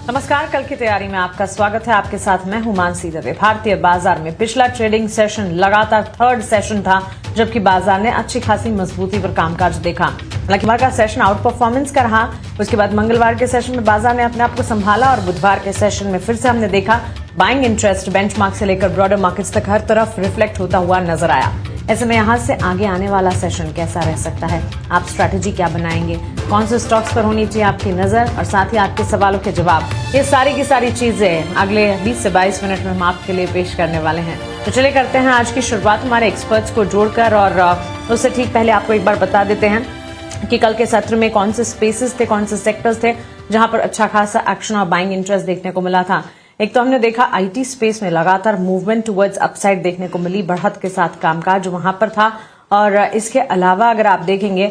नमस्कार, कल की तैयारी में आपका स्वागत है। आपके साथ मैं हूं मानसी दवे। भारतीय बाजार में पिछला ट्रेडिंग सेशन लगातार थर्ड सेशन था, जबकि बाजार ने अच्छी खासी मजबूती पर कामकाज देखा। हालांकि मंगलवार का सेशन आउट परफॉर्मेंस का रहा। उसके बाद मंगलवार के सेशन में बाजार ने अपने आप को संभाला और बुधवार के सेशन में फिर से हमने देखा बाइंग इंटरेस्ट बेंचमार्क से लेकर ब्रॉडर मार्केट्स तक हर तरफ रिफ्लेक्ट होता हुआ नजर आया। ऐसे में यहां से आगे आने वाला सेशन कैसा रह सकता है, आप स्ट्रैटेजी क्या बनाएंगे, कौन से स्टॉक्स पर होनी चाहिए आपकी नजर, और साथ ही आपके सवालों के जवाब, ये सारी की सारी चीजें अगले 20 से 22 मिनट में हम आपके लिए पेश करने वाले हैं। तो चलिए करते हैं आज की शुरुआत हमारे एक्सपर्ट्स को जोड़कर, और उससे ठीक पहले आपको एक बार बता देते हैं कि कल के सत्र में कौन से स्पेसेस थे, कौन से सेक्टर्स थे जहां पर अच्छा खासा एक्शन और बाइंग इंटरेस्ट देखने को मिला था। एक तो हमने देखा आईटी स्पेस में लगातार मूवमेंट टुवर्ड्स अपसाइड देखने को मिली, बढ़त के साथ कामकाज वहां पर था। और इसके अलावा अगर आप देखेंगे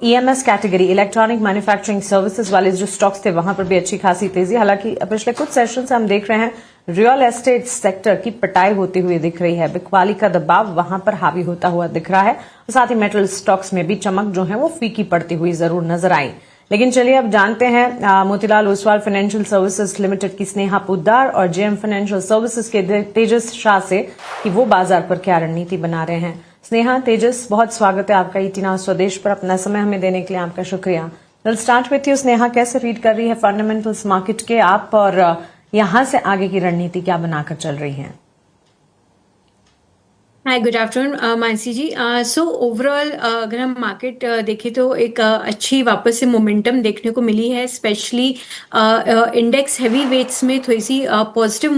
EMS category, electronic manufacturing services वाले जो स्टॉक्स थे वहां पर भी अच्छी खासी तेजी। हालांकि पिछले कुछ सेशन से हम देख रहे हैं रियल एस्टेट सेक्टर की पिटाई होती हुई दिख रही है, बिकवाली का दबाव वहां पर हावी होता हुआ दिख रहा है। और साथ ही मेटल स्टॉक्स में भी चमक जो है वो फीकी पड़ती हुई जरूर नजर आई। लेकिन चलिए अब जानते हैं Motilal Oswal financial services limited की स्नेहा पोद्दार और जेएम फाइनेंशियल सर्विसेज के तेजस शाह से कि वो बाजार पर क्या रणनीति बना रहे हैं। स्नेहा, तेजस, बहुत स्वागत है आपका ईटी नाउ स्वदेश पर। अपना समय हमें देने के लिए आपका शुक्रिया। Will start with you Sneha, कैसे रीड कर रही है फंडामेंटल्स मार्केट के आप, और यहां से आगे की रणनीति क्या बनाकर चल रही है? हाय, गुड आफ्टरनून मानसी जी। सो ओवरऑल अगर हम मार्केट देखें तो एक अच्छी वापस से मोमेंटम देखने को मिली है, स्पेशली इंडेक्स हैवी वेट्स में थोड़ी सी पॉजिटिव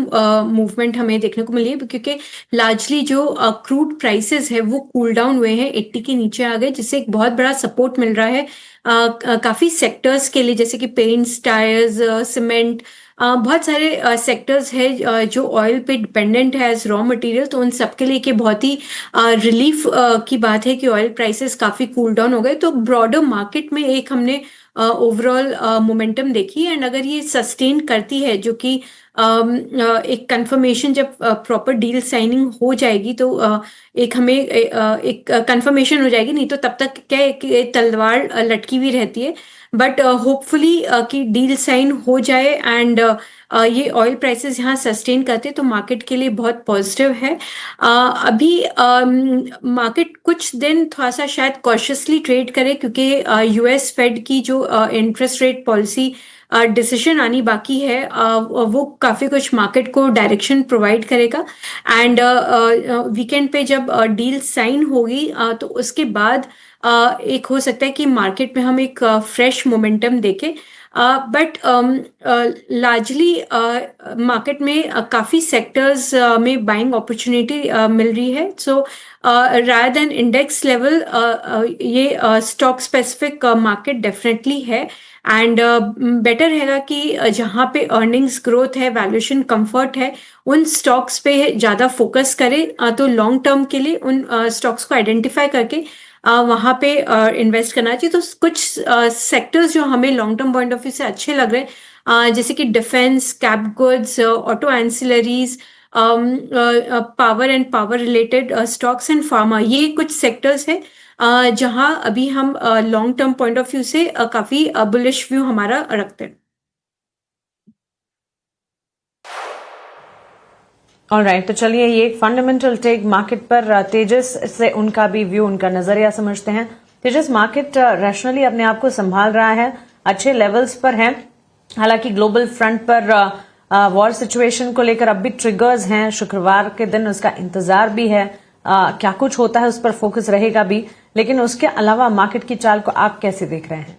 मूवमेंट हमें देखने को मिली है, क्योंकि लार्जली जो क्रूड प्राइसेस है वो कूल डाउन हुए हैं, 80 के नीचे आ गए, जिससे एक बहुत बड़ा सपोर्ट मिल रहा है काफ़ी सेक्टर्स के लिए, जैसे कि पेंट्स, टायर्स, सीमेंट, बहुत सारे सेक्टर्स है जो ऑयल पे डिपेंडेंट है एज रॉ मटेरियल। तो उन सब के लिए कि बहुत ही रिलीफ की बात है कि ऑयल प्राइसेस काफ़ी कूल डाउन हो गए। तो ब्रॉडर मार्केट में एक हमने ओवरऑल मोमेंटम देखी है, एंड अगर ये सस्टेन करती है, जो कि एक कंफर्मेशन जब प्रॉपर डील साइनिंग हो जाएगी तो एक हमें एक कंफर्मेशन हो जाएगी, नहीं तो तब तक क्या है कि तलवार लटकी हुई रहती है। बट होपफुली कि डील साइन हो जाए एंड ये ऑयल प्राइसेस यहाँ सस्टेन करते तो मार्केट के लिए बहुत पॉजिटिव है। अभी मार्केट कुछ दिन थोड़ा सा शायद कॉशियसली ट्रेड करे, क्योंकि यूएस फेड की जो इंटरेस्ट रेट पॉलिसी डिसीजन आनी बाकी है, वो काफ़ी कुछ मार्केट को डायरेक्शन प्रोवाइड करेगा। एंड वीकेंड पे जब डील साइन होगी तो उसके बाद एक हो सकता है कि मार्केट में हम एक फ्रेश मोमेंटम देखें। बट लार्जली मार्केट में काफ़ी सेक्टर्स में बाइंग अपॉर्चुनिटी मिल रही है। So rather than index level ये स्टॉक स्पेसिफिक मार्केट डेफिनेटली है, एंड बेटर रहेगा कि जहाँ पे अर्निंग्स ग्रोथ है, वैल्यूएशन कंफर्ट है, उन स्टॉक्स पे ज़्यादा फोकस करें। तो लॉन्ग टर्म के लिए उन स्टॉक्स को आइडेंटिफाई करके वहाँ पे इन्वेस्ट करना चाहिए। तो कुछ सेक्टर्स जो हमें long term point of view से अच्छे लग रहे हैं, जैसे कि defence, cap goods, auto ancillaries, power and power related stocks and pharma, ये कुछ सेक्टर्स है जहां अभी हम long term point of view से काफ़ी बुलिश व्यू हमारा रखते हैं। ऑलराइट, तो चलिए ये एक फंडामेंटल टेक मार्केट पर तेजस से उनका भी व्यू, उनका नजरिया समझते हैं। तेजस, मार्केट रैशनली अपने आप को संभाल रहा है, अच्छे लेवल्स पर है। हालांकि ग्लोबल फ्रंट पर वॉर सिचुएशन को लेकर अब भी ट्रिगर्स हैं, शुक्रवार के दिन उसका इंतजार भी है, क्या कुछ होता है उस पर फोकस रहेगा भी। लेकिन उसके अलावा मार्केट की चाल को आप कैसे देख रहे हैं?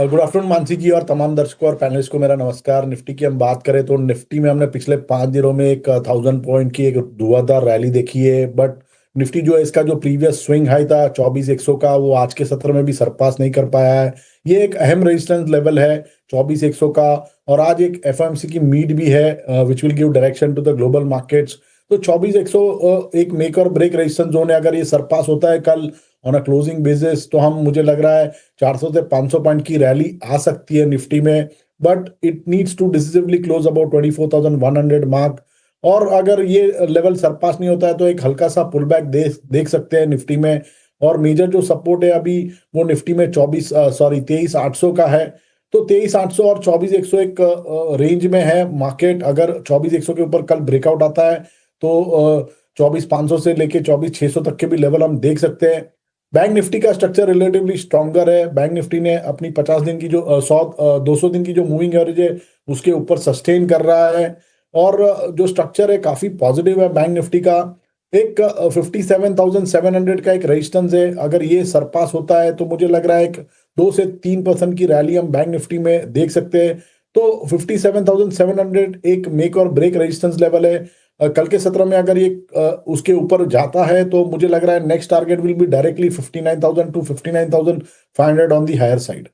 गुड आफ्टरनून मानसी जी और तमाम दर्शकों और पैनलिस्ट को मेरा नमस्कार। निफ्टी की हम बात करें तो निफ्टी में हमने पिछले 5 दिनों में एक 1000 पॉइंट की एक धुआंधार रैली देखी है। बट निफ्टी जो है, इसका जो प्रीवियस स्विंग हाई था 24,100 का, वो आज के सत्र में भी सरपास नहीं कर पाया है। ये एक अहम रेजिस्टेंस लेवल है 24,100 का, और आज एक एफओएमसी की मीट भी है which will give direction to the global markets. तो 24,100 एक मेक और ब्रेक रेजिस्टेंस जोन है। अगर ये सरपास होता है कल ऑन अ क्लोजिंग बेसिस, तो हम, मुझे लग रहा है 400 से 500 पॉइंट की रैली आ सकती है निफ्टी में। But it needs to decisively close about 24,100 mark, और अगर ये लेवल सरपास नहीं होता है तो एक हल्का सा पुल बैक देख सकते हैं निफ्टी में। और मेजर जो सपोर्ट है अभी वो निफ्टी में 23,800 का है। तो 23,800 और 24,100 एक रेंज में है मार्केट। अगर 24,100 के ऊपर कल ब्रेकआउट आता है तो 24,500 से लेके 24,600 तक के भी लेवल हम देख सकते हैं। बैंक निफ्टी का स्ट्रक्चर रिलेटिवली स्ट्रॉन्गर है। बैंक निफ्टी ने अपनी 50 दिन की जो 200 दिन की जो मूविंग एवरेज है उसके ऊपर सस्टेन कर रहा है, और जो स्ट्रक्चर है काफी पॉजिटिव है बैंक निफ्टी का। एक 57,700 का एक रेजिस्टेंस है, अगर ये सरपास होता है तो मुझे लग रहा है एक 2 से 3% की रैली हम बैंक निफ्टी में देख सकते हैं। तो 57,700 एक मेक और ब्रेक रेजिस्टेंस लेवल है। कल के सत्र में अगर ये उसके ऊपर जाता है तो मुझे लग रहा है next target will be directly 59,000 to 59,500 on the higher side.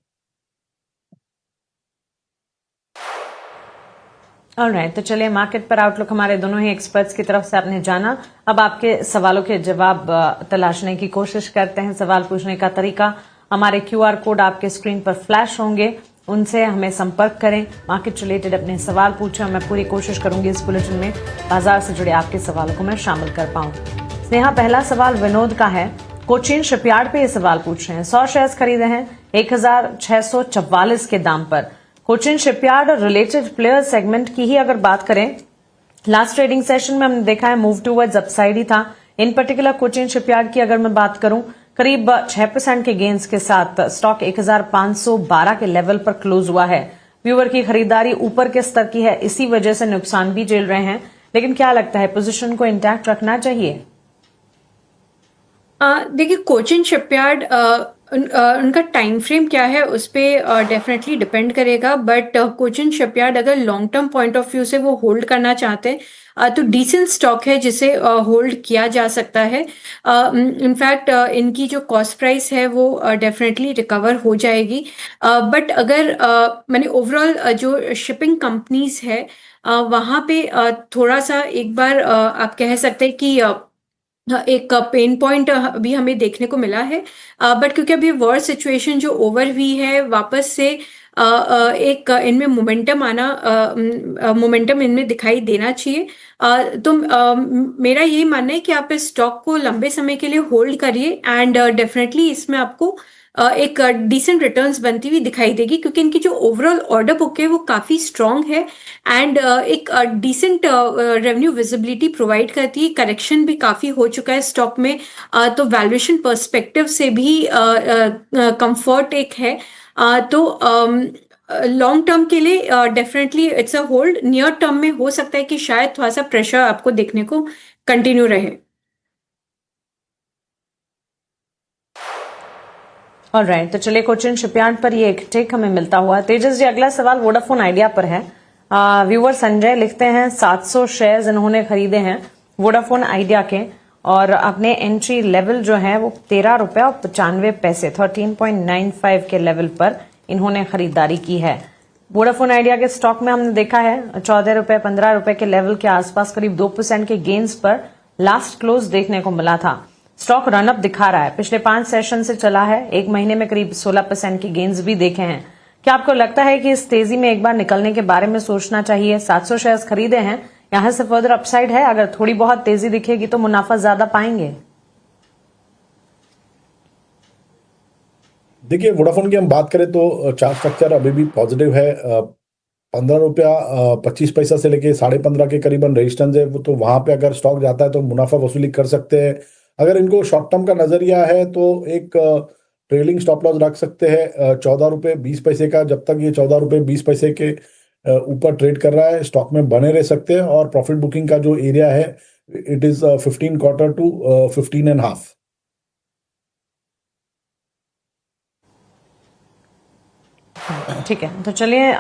Alright, तो चलिए मार्केट पर आउटलुक हमारे दोनों ही एक्सपर्ट्स की तरफ से आपने जाना। अब आपके सवालों के जवाब तलाशने की कोशिश करते हैं। सवाल पूछने का तरीका, हमारे QR कोड आपके स्क्रीन पर फ्लैश होंगे, उनसे हमें संपर्क करें। मार्केट रिलेटेड अपने सवाल पूछें, मैं पूरी कोशिश करूंगी इस बुलेटिन में बाजार से जुड़े आपके सवालों को मैं शामिल कर पाऊं। स्नेहा, पहला सवाल विनोद का है। कोचीन शिपयार्ड पे ये सवाल पूछ रहे हैं। 100 शेयर्स खरीदे हैं 1,644 के दाम पर। कोचीन शिपयार्ड और रिलेटेड प्लेयर सेगमेंट की ही अगर बात करें, लास्ट ट्रेडिंग सेशन में हमने देखा है मूव टूवर्ड्स अपसाइड ही था। इन पर्टिकुलर कोचीन शिपयार्ड की अगर मैं बात करूं, करीब 6% के गेंस के साथ स्टॉक 1,512 के लेवल पर क्लोज हुआ है। व्यूअर की खरीदारी ऊपर के स्तर की है, इसी वजह से नुकसान भी झेल रहे हैं। लेकिन क्या लगता है, पोजीशन को इंटैक्ट रखना चाहिए? देखिए, कोचिन शिपयार्ड उनका टाइम फ्रेम क्या है उस पर डेफिनेटली डिपेंड करेगा, बट कोचिन शिपयार्ड अगर long term point of view से वो होल्ड करना चाहते हैं तो डिसेंट स्टॉक है जिसे होल्ड किया जा सकता है। इनफैक्ट इनकी जो कॉस्ट प्राइस है वो डेफिनेटली रिकवर हो जाएगी। बट अगर मैंने ओवरऑल जो शिपिंग कंपनीज है वहाँ पे थोड़ा सा एक बार आप कह सकते हैं कि एक पेन पॉइंट भी हमें देखने को मिला है, बट क्योंकि अभी वॉर सिचुएशन जो ओवर हुई है, वापस से एक इनमें मोमेंटम इनमें दिखाई देना चाहिए। तो मेरा यही मानना है कि आप इस स्टॉक को लंबे समय के लिए होल्ड करिए एंड डेफिनेटली इसमें आपको एक डिसेंट रिटर्न्स बनती हुई दिखाई देगी, क्योंकि इनकी जो ओवरऑल ऑर्डर बुक है वो काफ़ी स्ट्रांग है एंड एक डिसेंट रेवेन्यू विजिबिलिटी प्रोवाइड करती है। करेक्शन भी काफ़ी हो चुका है स्टॉक में, तो वैल्यूएशन पर्सपेक्टिव से भी कंफर्ट एक है। तो लॉन्ग टर्म के लिए definitely it's a hold. Near term में हो सकता है कि शायद थोड़ा सा प्रेशर आपको देखने को कंटिन्यू रहे। ऑलराइट, तो चलिए कोचिन शिपयार्ड पर ये एक टेक हमें मिलता हुआ। तेजस जी, अगला सवाल वोडाफोन आइडिया पर है। व्यूअर संजय लिखते हैं 700 शेयर्स इन्होंने खरीदे हैं वोडाफोन आइडिया के, और अपने एंट्री लेवल जो है वो 13 रुपए और 95 पैसे 13.95 के लेवल पर इन्होंने खरीदारी की है। वोडाफोन आइडिया के स्टॉक में हमने देखा है 14 रुपए 15 रुपए के लेवल के आसपास करीब 2% के गेन्स पर लास्ट क्लोज देखने को मिला था। स्टॉक रनअप दिखा रहा है, पिछले 5 सेशन से चला है, एक महीने में करीब 16% के गेन्स भी देखे हैं। क्या आपको लगता है कि इस तेजी में एक बार निकलने के बारे में सोचना चाहिए? 700 शेयर्स खरीदे हैं, यहां से फर्दर अपसाइड है, अगर थोड़ी बहुत तेजी दिखेगी तो मुनाफा ज्यादा पाएंगे। देखिए, वोडाफोन की हम बात करें तो चार्ट स्ट्रक्चर अभी भी पॉजिटिव है। 15 रुपया 25 पैसा से लेके 15.5 के करीबन रेजिस्टेंस है, वो तो वहां पे अगर स्टॉक जाता है तो मुनाफा वसूली कर सकते हैं। अगर इनको शॉर्ट टर्म का नजरिया है तो एक ट्रेलिंग स्टॉप लॉस रख सकते हैं 14 रुपये 20 पैसे का। जब तक ये 14 रुपये 20 पैसे के ऊपर ट्रेड कर रहा है, स्टॉक में बने रह सकते हैं। और प्रॉफिट बुकिंग का जो एरिया है इट इज 15 क्वार्टर टू 15.5। ठीक है, तो चलिए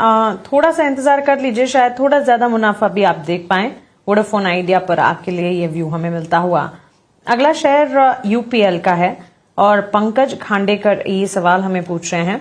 थोड़ा सा इंतजार कर लीजिए, शायद थोड़ा ज्यादा मुनाफा भी आप देख पाएं वोडाफोन आइडिया पर। आपके लिए ये व्यू हमें मिलता हुआ। अगला शेयर यूपीएल का है और पंकज खांडेकर ये सवाल हमें पूछ रहे हैं।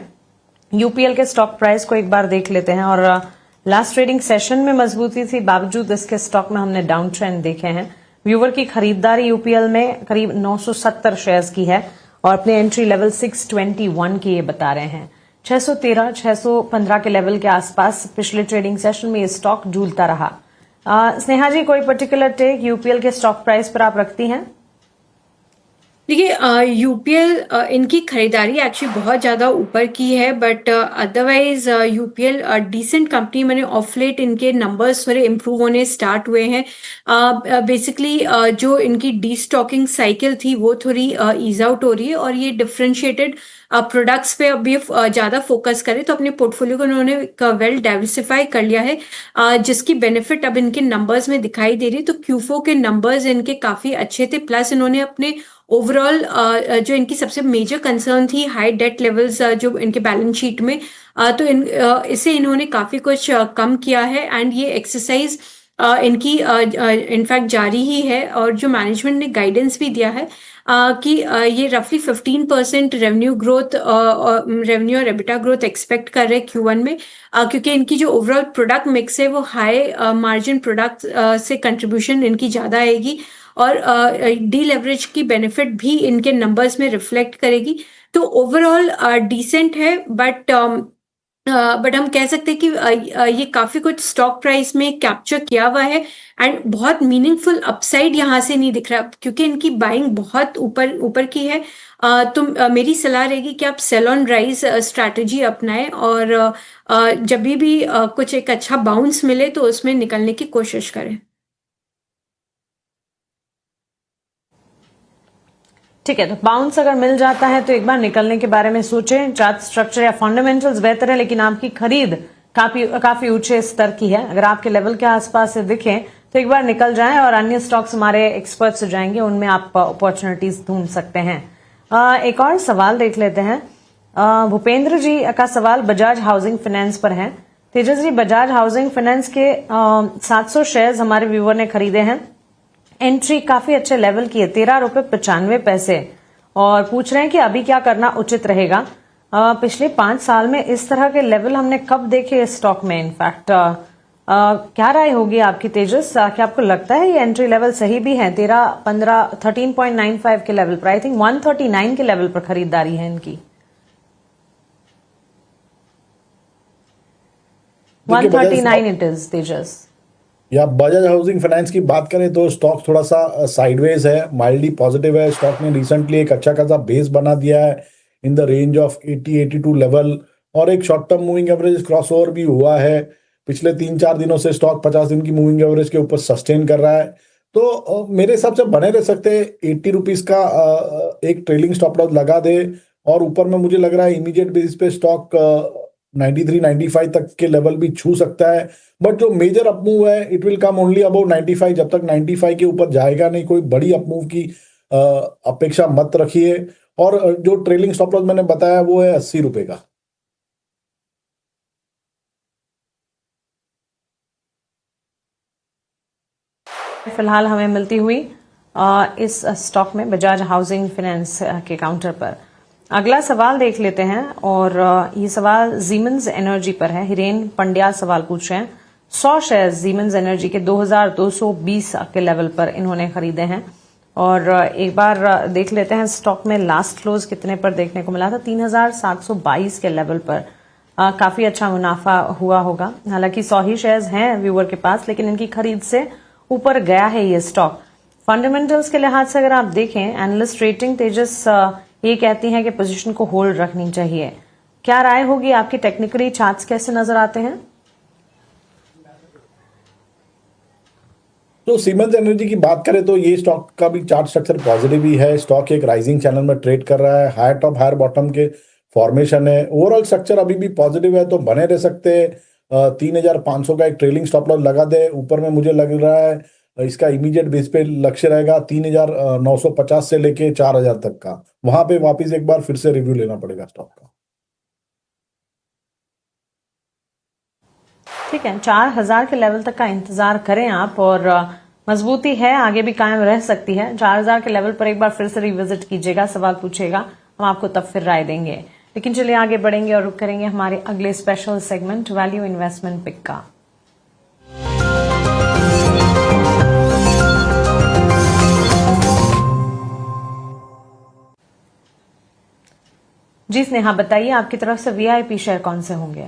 यूपीएल के स्टॉक प्राइस को एक बार देख लेते हैं, और लास्ट ट्रेडिंग सेशन में मजबूती थी, बावजूद इसके स्टॉक में हमने डाउन ट्रेंड देखे हैं। व्यूअर की खरीदारी यूपीएल में करीब 970 शेयर्स की है और अपने एंट्री लेवल 621 की ये बता रहे हैं। 613 615 के लेवल के आसपास पिछले ट्रेडिंग सेशन में ये स्टॉक झूलता रहा। स्नेहा जी, कोई पर्टिकुलर टेक यूपीएल के स्टॉक प्राइस पर आप रखती हैं? देखिए यूपीएल इनकी खरीदारी एक्चुअली बहुत ज़्यादा ऊपर की है, but otherwise UPL decent company. मैंने ऑफ लेट इनके नंबर्स थोड़े इम्प्रूव होने स्टार्ट हुए हैं। बेसिकली जो इनकी डी स्टॉकिंग साइकिल थी वो थोड़ी ईज आउट हो रही है, और ये डिफरेंशिएटेड प्रोडक्ट्स पे अभी ज़्यादा फोकस करें, तो अपने पोर्टफोलियो को उन्होंने वेल डाइवर्सिफाई कर लिया है, जिसकी बेनिफिट अब इनके नंबर्स में दिखाई दे रही है। तो Q4 के नंबर्स इनके काफ़ी अच्छे थे, प्लस इन्होंने अपने ओवरऑल जो इनकी सबसे मेजर कंसर्न थी हाई डेट लेवल्स जो इनके बैलेंस शीट में, तो इसे इन्होंने काफ़ी कुछ कम किया है, एंड ये एक्सरसाइज इनकी इनफैक्ट जारी ही है। और जो मैनेजमेंट ने गाइडेंस भी दिया है कि ये रफली 15% रेवेन्यू ग्रोथ, रेवेन्यू और एबिटा ग्रोथ एक्सपेक्ट कर रहे हैं Q1 में, क्योंकि इनकी जो ओवरऑल प्रोडक्ट मिक्स है वो हाई मार्जिन प्रोडक्ट से कंट्रीब्यूशन इनकी ज़्यादा आएगी, और डी लेवरेज की बेनिफिट भी इनके नंबर्स में रिफ्लेक्ट करेगी। तो ओवरऑल डिसेंट है, बट हम कह सकते हैं कि ये काफ़ी कुछ स्टॉक प्राइस में कैप्चर किया हुआ है, एंड बहुत मीनिंगफुल अपसाइड यहाँ से नहीं दिख रहा, क्योंकि इनकी बाइंग बहुत ऊपर ऊपर की है। तो मेरी सलाह रहेगी कि आप सेल ऑन राइज स्ट्रैटेजी अपनाएं, और जब भी कुछ एक अच्छा बाउंस मिले तो उसमें निकलने की कोशिश करें। ठीक है, तो बाउंस अगर मिल जाता है तो एक बार निकलने के बारे में सोचें। चार्ट स्ट्रक्चर या फंडामेंटल्स बेहतर है, लेकिन आपकी खरीद काफी ऊंचे स्तर की है। अगर आपके लेवल के आसपास से दिखें तो एक बार निकल जाएं, और अन्य स्टॉक्स हमारे एक्सपर्ट्स हो जाएंगे, उनमें आप अपॉर्चुनिटीज ढूंढ सकते हैं। एक और सवाल देख लेते हैं। भूपेंद्र जी का सवाल बजाज हाउसिंग फाइनेंस पर है। तेजस जी, बजाज हाउसिंग फाइनेंस के 700 शेयर्स हमारे व्यूअर ने खरीदे हैं। एंट्री काफी अच्छे लेवल की है, 13.95 रुपए, और पूछ रहे हैं कि अभी क्या करना उचित रहेगा। पिछले 5 साल में इस तरह के लेवल हमने कब देखे इस स्टॉक में? इनफैक्ट क्या राय होगी आपकी तेजस? क्या आपको लगता है ये एंट्री लेवल सही भी है? 13.95 के लेवल पर, आई थिंक 139 के लेवल पर खरीदारी है इनकी। 139 इट इज तेजस। या बजाज हाउसिंग फाइनेंस की बात करें तो स्टॉक थोड़ा सा साइडवेज है, माइल्डली पॉजिटिव है। स्टॉक ने रिसेंटली एक अच्छा खासा बेस बना दिया है in the range of 80-82 level, और एक short term moving average crossover भी हुआ है। पिछले 3-4 दिनों से स्टॉक 50 दिन की मूविंग एवरेज के ऊपर सस्टेन कर रहा है। तो मेरे हिसाब से बने रह सकते हैं। 80 रुपीज का एक ट्रेलिंग स्टॉप लॉस लगा दे, और ऊपर में मुझे लग रहा है इमीडिएट बेसिस पे स्टॉक 93-95 तक के लेवल भी छू सकता है। बट जो मेजर अपमूव है it will come only about 95। जब तक 95 के ऊपर जाएगा नहीं, कोई बड़ी अपमूव की अपेक्षा मत रखिए। और जो ट्रेलिंग स्टॉप लॉस मैंने बताया वो है 80 रुपए का। फिलहाल हमें मिलती हुई इस स्टॉक में बजाज हाउसिंग फाइनेंस के काउंटर पर। अगला सवाल देख लेते हैं, और ये सवाल जीमेंस एनर्जी पर है। हिरेन पंड्या सवाल पूछ रहे हैं। 100 शेयर जीमेंस एनर्जी के 2220 के लेवल पर इन्होंने खरीदे हैं, और एक बार देख लेते हैं स्टॉक में लास्ट क्लोज कितने पर देखने को मिला था। 3722 के लेवल पर काफी अच्छा मुनाफा हुआ होगा। हालांकि 100 ही शेयर्स हैं व्यूअर के पास, लेकिन इनकी खरीद से ऊपर गया है ये स्टॉक। फंडामेंटल्स के लिहाज से अगर आप देखें, एनालिस्ट रेटिंग तेजस ये कहती हैं कि पोजीशन को होल्ड रखनी चाहिए। क्या राय होगी आपकी? टेक्निकली चार्ट्स कैसे नजर आते हैं? तो सीमेंस एनर्जी की बात करें तो ये स्टॉक का भी चार्ट स्ट्रक्चर पॉजिटिव ही है। स्टॉक एक राइजिंग चैनल में ट्रेड कर रहा है, हायर टॉप हायर बॉटम के फॉर्मेशन है। ओवरऑल स्ट्रक्चर अभी भी पॉजिटिव है, तो बने रह सकते हैं। 3500 का एक ट्रेलिंग स्टॉप लॉस लगा दे। ऊपर में मुझे लग रहा है इसका इमीडिएट बेस पे लक्ष्य रहेगा 3950 से लेके 4000 तक का। वहां पे वापस एक बार फिर से रिव्यू लेना पड़ेगा स्टॉक का। ठीक है, 4000 के लेवल तक का इंतजार करें आप, और मजबूती है आगे भी कायम रह सकती है। 4000 के लेवल पर एक बार फिर से रिविजिट कीजिएगा, सवाल पूछेगा, हम आपको तब फिर राय देंगे। लेकिन चलिए आगे बढ़ेंगे और रुक करेंगे हमारे अगले special segment value investment pick का। जी स्नेहा, बताइए आपकी तरफ से वीआईपी शेयर कौन से होंगे?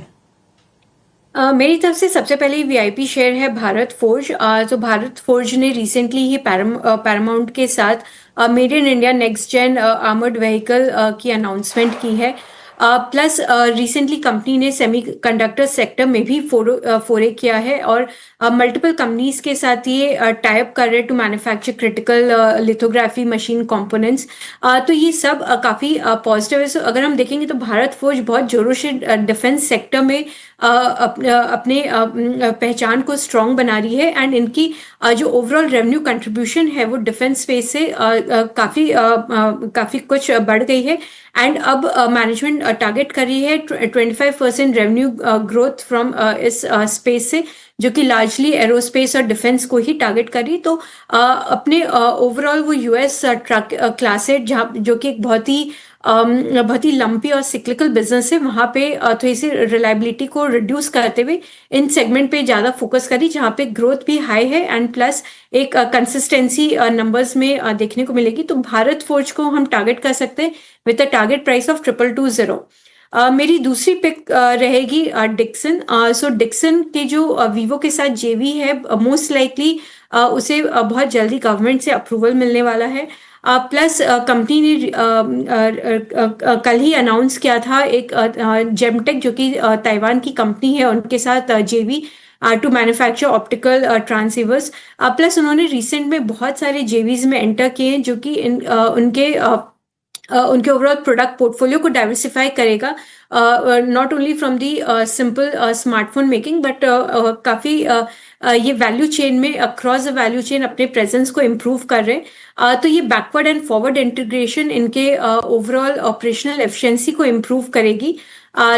मेरी तरफ से सबसे पहले वीआईपी शेयर है भारत फोर्ज। तो भारत फोर्ज ने रिसेंटली ही पैरामाउंट के साथ made in India next gen armoured vehicle की अनाउंसमेंट की है। प्लस रिसेंटली कंपनी ने सेमीकंडक्टर सेक्टर में भी फोरे किया है और मल्टीपल कंपनीज के साथ ये टाई अप कर रहे to manufacture critical lithography machine components. तो ये सब काफ़ी पॉजिटिव है। So, अगर हम देखेंगे तो भारत फोर्ज बहुत जोरों से डिफेंस सेक्टर में अपने पहचान को स्ट्रॉन्ग बना रही है एंड इनकी जो ओवरऑल रेवेन्यू कंट्रीब्यूशन है वो डिफेंस स्पेस से काफ़ी कुछ बढ़ गई है एंड अब मैनेजमेंट टारगेट कर रही है 25% रेवेन्यू ग्रोथ फ्रॉम इस स्पेस से, जो कि लार्जली एरोस्पेस और डिफेंस को ही टारगेट करी। तो अपने ओवरऑल वो यूएस ट्रक क्लासेट जहाँ जो कि एक बहुत ही लंपी और सिक्लिकल बिजनेस है, वहाँ पे थोड़ी सी रिलायबिलिटी को रिड्यूस करते हुए इन सेगमेंट पे ज़्यादा फोकस करी जहाँ पे ग्रोथ भी हाई है एंड प्लस एक कंसिस्टेंसी नंबर्स में देखने को मिलेगी। तो भारत फोर्ज को हम टारगेट कर सकते हैं with a target price of 2220। मेरी दूसरी पिक रहेगी डिक्सन। सो डिक्सन के जो वीवो के साथ जेवी है, मोस्ट लाइकली उसे बहुत जल्दी गवर्नमेंट से अप्रूवल मिलने वाला है। प्लस कंपनी ने कल ही अनाउंस किया था एक जेमटेक जो कि ताइवान की कंपनी है, उनके साथ जेवी टू मैन्युफैक्चर ऑप्टिकल ट्रांसीवर्स। प्लस उन्होंने रिसेंट में बहुत सारे जेवीज में एंटर किए हैं जो कि उनके ओवरऑल प्रोडक्ट पोर्टफोलियो को डाइवर्सिफाई करेगा, not only from the simple smartphone making but काफ़ी ये वैल्यू चेन में अक्रॉस द वैल्यू चेन अपने प्रेजेंस को इम्प्रूव कर रहे हैं। तो ये बैकवर्ड एंड फॉरवर्ड इंटीग्रेशन इनके ओवरऑल ऑपरेशनल एफिशिएंसी को इम्प्रूव करेगी।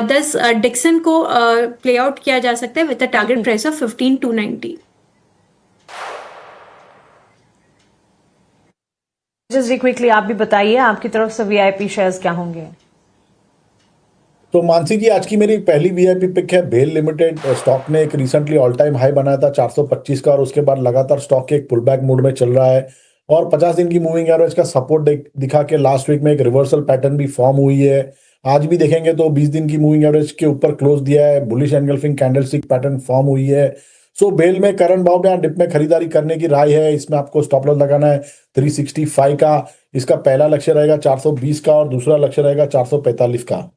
दस डिक्सन को प्ले आउट किया जा सकता है with a target price of 15,290। Just quickly आप भी बताइए आपकी तरफ से वीआईपी शेयर्स क्या होंगे? तो मानसी जी, आज की मेरी पहली वीआईपी पिक है भेल लिमिटेड। स्टॉक ने एक रिसेंटली ऑल टाइम हाई बनाया था 425 का और उसके बाद लगातार स्टॉक के एक पुल बैक मूड में चल रहा है और 50 दिन की मूविंग एवरेज का सपोर्ट दिखा के लास्ट वीक में एक रिवर्सल पैटर्न भी फॉर्म हुई है। आज भी देखेंगे तो 20 दिन की मूविंग एवरेज के ऊपर क्लोज दिया है, bullish engulfing candlestick pattern form हुई है। सो बेल में करंट भाव में डिप में खरीदारी करने की राय है। इसमें आपको स्टॉप लॉस लगाना है 365 का। इसका पहला लक्ष्य रहेगा 420 का और दूसरा लक्ष्य रहेगा 445 का।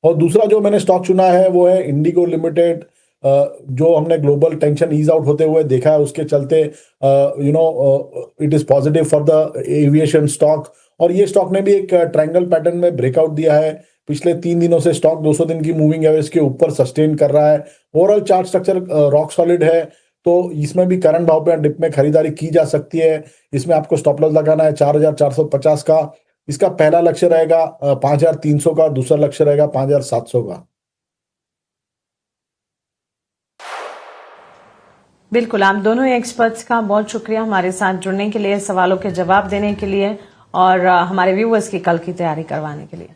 और दूसरा जो मैंने स्टॉक चुना है वो है इंडिगो लिमिटेड। जो हमने ग्लोबल टेंशन ईज आउट होते हुए देखा है, उसके चलते it is positive for the aviation stock. और ये स्टॉक ने भी एक ट्रायंगल पैटर्न में ब्रेकआउट दिया है। पिछले 3 दिनों से स्टॉक 200 दिन की मूविंग एवरेज के ऊपर सस्टेन कर रहा है। Overall chart structure rock solid है, तो इसमें भी करंट भाव पे डिप में खरीदारी की जा सकती है। इसमें आपको स्टॉप लॉस लगाना है 4,450 का। इसका पहला लक्ष्य रहेगा 5,300 का, दूसरा लक्ष्य रहेगा 5,700 का। बिल्कुल, आप दोनों एक्सपर्ट्स का बहुत शुक्रिया हमारे साथ जुड़ने के लिए, सवालों के जवाब देने के लिए और हमारे व्यूअर्स की कल की तैयारी करवाने के लिए।